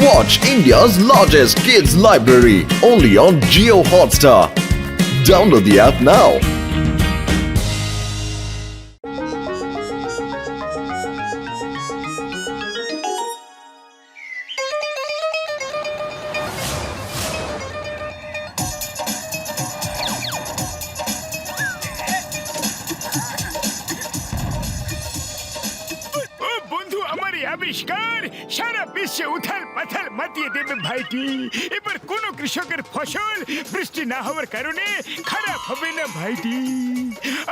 Watch India's largest kids library only on Jio Hotstar. Download the app now. বন্ধু আমার এই আবিষ্কার সারা বিশ্বে উথাল পাথাল মাতিয়ে দেবে ভাইটি। এবার কোন কৃষকের ফসল বৃষ্টি না হওয়ার কারণে খারাপ হবে না ভাইটি।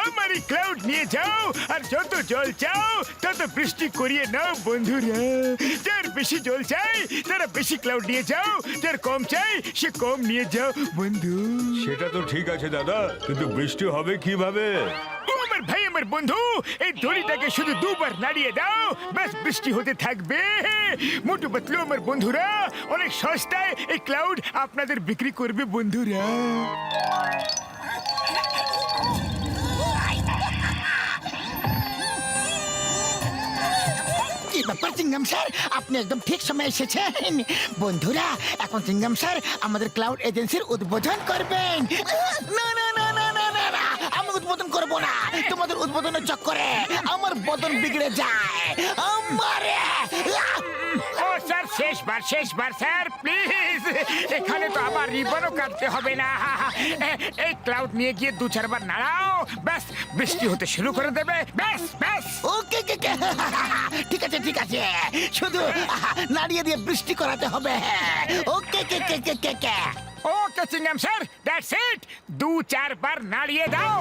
আমার এই ক্লাউড নিয়ে যাও আর যত জল চাও তত বৃষ্টি করিয়ে নাও বন্ধুরা। যার বেশি জল চাই তারা বেশি ক্লাউড নিয়ে যাও, যার কম চাই সে কম নিয়ে যাও বন্ধু। সেটা তো ঠিক আছে দাদা, কিন্তু বৃষ্টি হবে কিভাবে? ও আমার ভাই আমার বন্ধু, এই দড়িটাকে শুধু দুবার নাড়িয়ে দাও, ব্যাস বৃষ্টি হতে থাকবে। মোটু পাতলু আমার বন্ধুরা অনেক সস্তায় এই ক্লাউড আপনাদের বিক্রি করবে বন্ধুরা। কি ব্যাপার চিংগাম স্যার, আপনি একদম ঠিক সময় এসেছেন। বন্ধুরা, এখন চিংগাম স্যার আমাদের ক্লাউড এজেন্সির উদ্বোধন করবেন। না না না না না না না, আমি উদ্বোধন করব না। তোমাদের উদ্বোধনের চক্করে আমার বদন বিগড়ে যায়। আমারে ও স্যার, শেষবার স্যার প্লিজ, এখানে তো আবার রিবনও কাটতে হবে না। এই ক্লাউড নিয়ে গিয়ে দু চারবার নাড়াও, ব্যাস বৃষ্টি হতে শুরু করে দেবে। ব্যাস ব্যাস ওকে কে কে, ঠিক আছে ঠিক আছে, শুধু নাড়িয়ে দিয়ে বৃষ্টি করাতে হবে। ওকে কে কে কে কে কে। ওকে চিংগাম স্যার, দ্যাটস ইট, দু চারবার নাড়িয়ে দাও।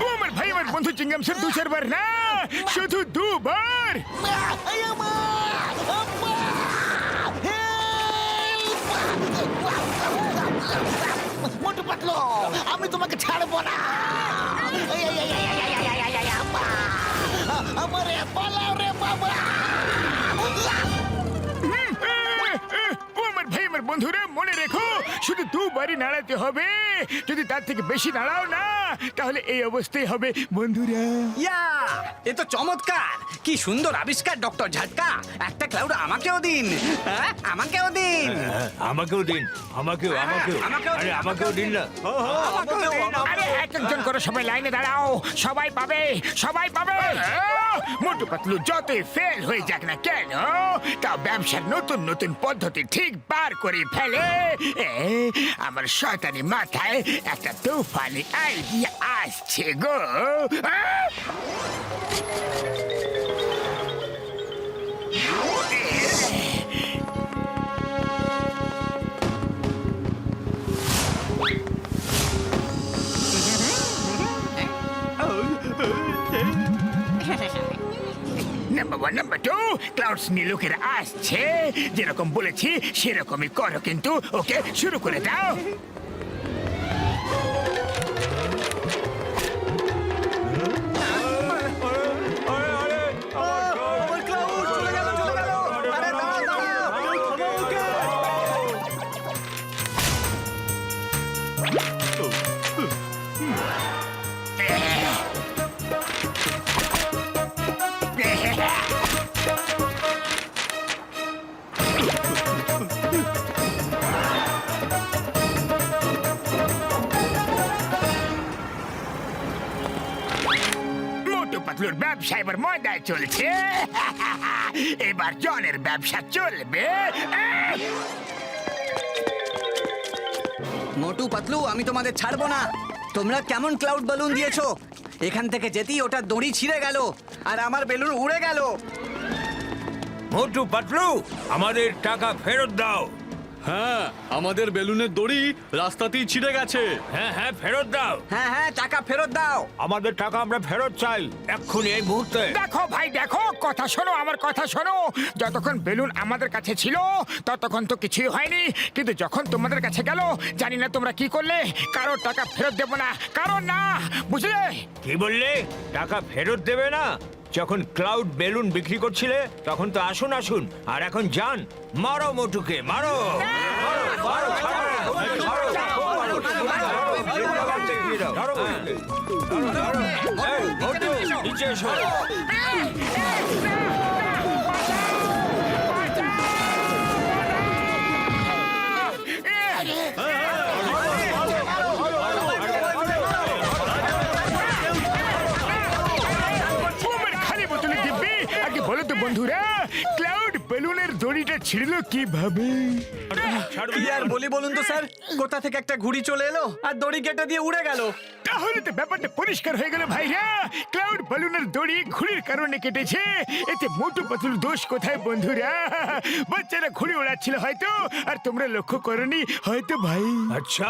ও আমার ভাই আমার বন্ধু চিংগাম স্যার, দু চারবার না, শুধু দুবার। মোটু পাতলু, আমি তোমাকে ছাড়বো না। আমারে পালাও রে বাবা। ও আমার ভাই আমার বন্ধুরা, মনে রেখো শুধু দুবারই নাড়াতে হবে। যদি তার থেকে বেশি নাড়াও না তাহলে এই অবস্থাই হবে বন্ধুরা। ইয়া, এ তো চমৎকার! কি সুন্দর আবিষ্কার ডক্টর ঝাটকা। একটা ক্লাউড আমাকেও দিন। হ্যাঁ, আমাকেও দিন। আমাকেও দিন, আমাকেও আমাকেও আমাকেও দিন, আরে আমাকেও দিন না। আমাকেও দিন। আরে এক একজন করে সবাই লাইনে দাঁড়াও, সবাই পাবে সবাই পাবে। মোটু পাতলু যতই ফেল হয়ে যাক না কেন, তাও ব্যবসার নতুন নতুন পদ্ধতি ঠিক বার করে ফেলে। আমার শয়তানি মাথায় একটা তুফানি আইডিয়া আসছে গো। Number one number two, clouds নিয়ে লোকেরা আসছে, যেরকম বলেছি সেরকমই করো কিন্তু। ওকে, শুরু করে দাও। আমার ক্লাউড চলে গেল, চলে গেল। আরে দাঁড়াও, দাঁড়াও। মোটু পাতলুর ব্যবসা এবার ময়দায় চলছে। এবার জলের ব্যবসা চলবে। মোটু পাতলু, আমি তোমাদের ছাড়বো না। তোমরা কেমন ক্লাউড বেলুন দিয়েছো? এখান থেকে যেতেই ওটা দড়ি ছিঁড়ে গেল আর আমার বেলুন উড়ে গেল। মোটু পাতলু, আমাদের টাকা ফেরত দাও। হ্যাঁ, আমাদের বেলুনের দড়ি রাস্তাতেই ছিঁড়ে গেছে। হ্যাঁ হ্যাঁ, ফেরত দাও। হ্যাঁ হ্যাঁ, টাকা ফেরত দাও। আমাদের টাকা আমরা ফেরত চাই, এক্ষুনি, এই মুহূর্তে। দেখো ভাই দেখো, কথা শোনো, আমার কথা শোনো। যতক্ষণ বেলুন আমাদের কাছে ছিল ততক্ষণ তো কিছুই হয়নি, কিন্তু যখন তোমাদের কাছে গেল জানি না তোমরা কি করলে। কারোর টাকা ফেরত দেবো না, কারণ না, বুঝলে? কি বললে? টাকা ফেরত দেবে না? যখন ক্লাউড বেলুন বিক্রি করছিলে তখন তো আসুন আসুন, আর এখন যান। মারো মোটুকে, মারো। মারো, ছাড়ো, ছাড়ো, ছাড়ো, ছাড়ো, এই, মোটু, নিচে এসো। আগে বলো তো বন্ধুরা, ক্লাউড বেলুনের দড়িটা ছিঁড়লো কিভাবে? কি আর বলি বলুন তো স্যার, কোথা থেকে একটা ঘুড়ি চলে এলো আর দড়ি কেটে দিয়ে উড়ে গেল। তাহলে তো ব্যাপারটা পরিষ্কার হয়ে গেল ভাইরা। ক্লাউড বেলুনের দড়ি ঘুড়ির কারণে কেটেছে। এতে মোটু পাতলুর দোষ কোথায় বন্ধুরা? বাচ্চারা ঘুড়ি ওড়াচ্ছিল হয়তো, আর তোমরা লক্ষ্য করনি হয়তো ভাই। আচ্ছা,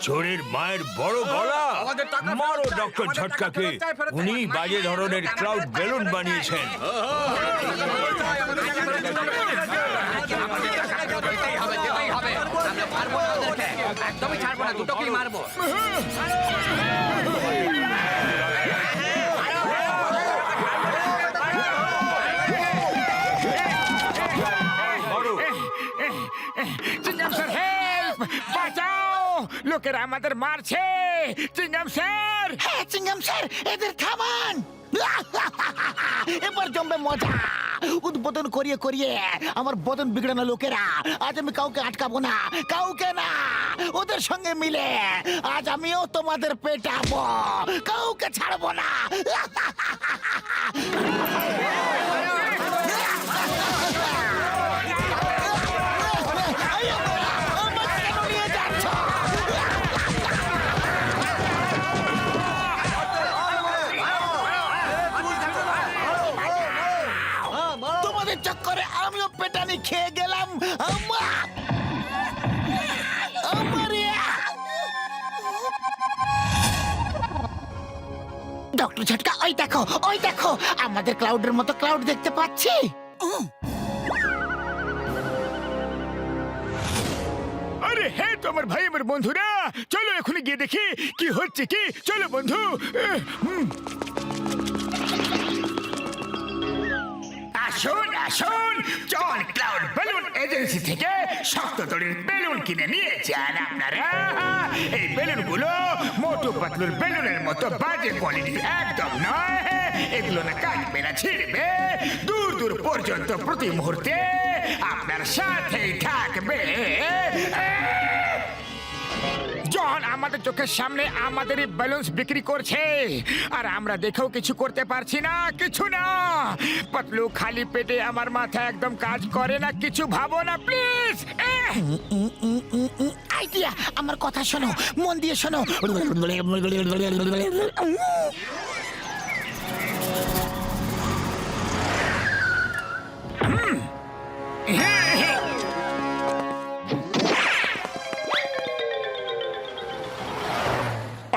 চোরের মায়ের বড় গলা। আমাদের টাকা ফেরত মারো চাই, ডক্টর আমাদের ঝটকাকে। টাকা ফেরত চাই, উনি বাজে ধরনের ক্লাউড বেলুন বানিয়েছেন। একদমই ছাড়বো না, দুটোকেই মারবো। চিংগাম স্যার, হেল্প! বাঁচাও! লোকেরা আমাদের মারছে। চিংগাম স্যার, হ্যাঁ চিঙ্গাম স্যার, এদের থামান। এবার জমবে মজা। উদ্বোধন করিয়ে করিয়ে আমার বদন বিগড়ানো লোকেরা, আজ আমি কাউকে আটকাবো না, কাউকে না। ওদের সঙ্গে মিলে আজ আমিও তোমাদের পেটাবো, কাউকে ছাড়বো না। আমার কেন নিয়ে যাচ্ছ? তোমাদের চক্করে আমিও পেটানি খেয়ে গেলাম। ডক্টর ঝটকা, ওই দেখো, ওই দেখো, আমাদের ক্লাউডের মতো ক্লাউড দেখতে পাচ্ছি। আরে হ্যাঁ তো আমার ভাই, আমার বন্ধুরা, চলো এখনই গিয়ে দেখি কি হচ্ছে কি। চলো বন্ধু। আসুন আসুন, জন ক্লাউড বেলুন এজেন্সি থেকে শক্ত দড়ির বেলুন কিনে নিয়ে যান আপনারা। এই বেলুনগুলো মোটু পাতলুর বেলুনের মতো বাজে কোয়ালিটি একদম নয়। এগুলো না কাটবে না ছিঁড়বে, দূর দূর পর্যন্ত প্রতি মুহূর্তে আপনার সাথেই থাকবে। জন আমাদের চোখের সামনে আমাদের এই বেলুনস বিক্রি করছে, আর আমরা দেখেও কিছু করতে পারছি না, কিছু না। পাতলু, খালি পেটে আমার মাথা একদম কাজ করে না, কিছু ভাবো না প্লিজ। আইডিয়া, আমার কথা শোনো, মন দিয়ে শোনো।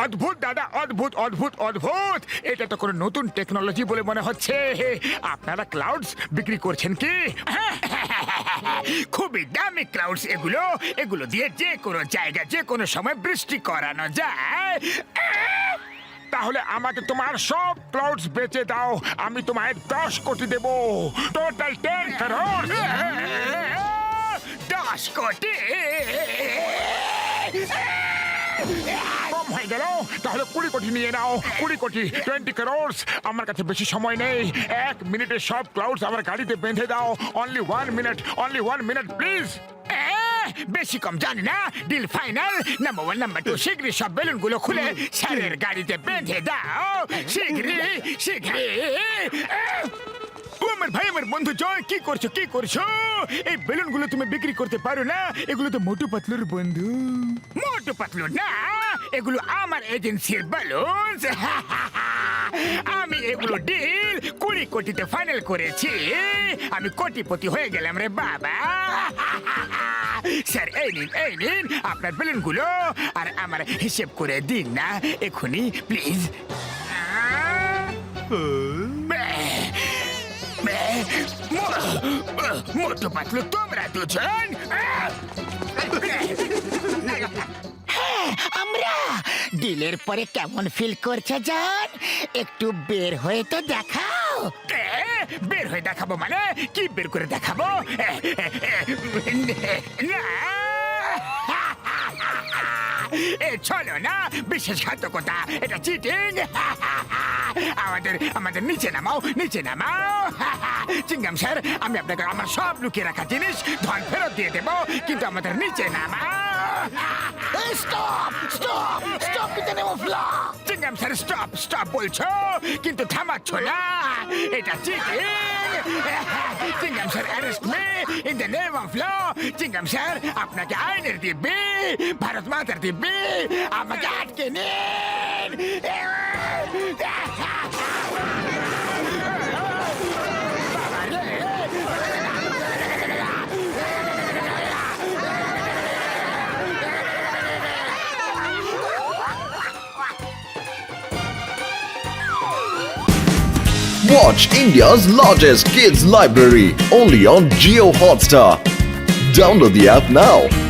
অদ্ভুত দাদা, অদ্ভুত অদ্ভুত অদ্ভুত। এটা তো কোনো নতুন টেকনোলজি বলে মনে হচ্ছে। আপনারা ক্লাউডস বিক্রি করছেন কি? খুবই দামি ক্লাউডস এগুলো। এগুলো দিয়ে যে কোনো জায়গায় যে কোনো সময় বৃষ্টি করানো যায়। তাহলে আমাকে তোমার সব ক্লাউডস বেচে দাও, আমি তোমায় 10 কোটি দেব। টোটাল 10 করোড়। 10 কোটি কম হয়ে গেল। তাহলে 20 কোটি নিয়ে নাও। 20 কোটি, 20 crores। আমার কাছে বেশি সময় নেই। 1 মিনিটে সব ক্লাউডস আমার গাড়িতে বেঁধে দাও। Only 1 minute, only 1 minute please. বেশি কম জানি না। Deal final. নাম্বার 1, নাম্বার 2, শীঘ্রই সব বেলুন গুলো খুলে স্যারের গাড়িতে বেঁধে দাও। শীঘ্রই, শীঘ্রই। ও আমার ভাই, আমার বন্ধু জন, কি করছো, কি করছো? এই বেলুন গুলো তুমি বিক্রি করতে পারো না। এগুলো তো মোটু পাতলুর বন্ধু। মোটু পাতলু না, এগুলো আমার এজেন্সির বেলুন। আমি এগুলো ডিল 20 কোটিতে ফাইনাল করেছি। আমি কোটিপতি হয়ে গেলাম রে বাবা। স্যার, এই নিন, এই নিন আপনার বেলুন গুলো, আর আমার হিসেব করে দিন না এখনই প্লিজ। মোটু পাতলু, তোমরা দুজন। আমরা ডিলের পরে কেমন ফিল করছো জান? একটু বের হয়ে তো দেখাও। বের হয়ে দেখাবো মানে কি? বের করে দেখাবো না। এ চলো না, বিশ্বাসঘাতকতা, এটা চিটিং। আমাদের নিচে নামাও, নিচে নামাও। চিংগাম স্যার, আমি আপনাকে আমার সব লুকিয়ে রাখা জিনিস ধন ফেরত দিয়ে দেবো, কিন্তু আমাদের নিচে নামাও। Stop stop stop in the name of law Chingam sir stop stop বলছো কিন্তু থামাচ্ছ না এটা cheating Chingam sir arrest me in the name of law Chingam sir আপনাকে আইনের দিব্যি ভারত মাতার দিব্যি আমাকে আটকে নিন Watch India's largest kids library only on Geo Hotstar. Download the app now.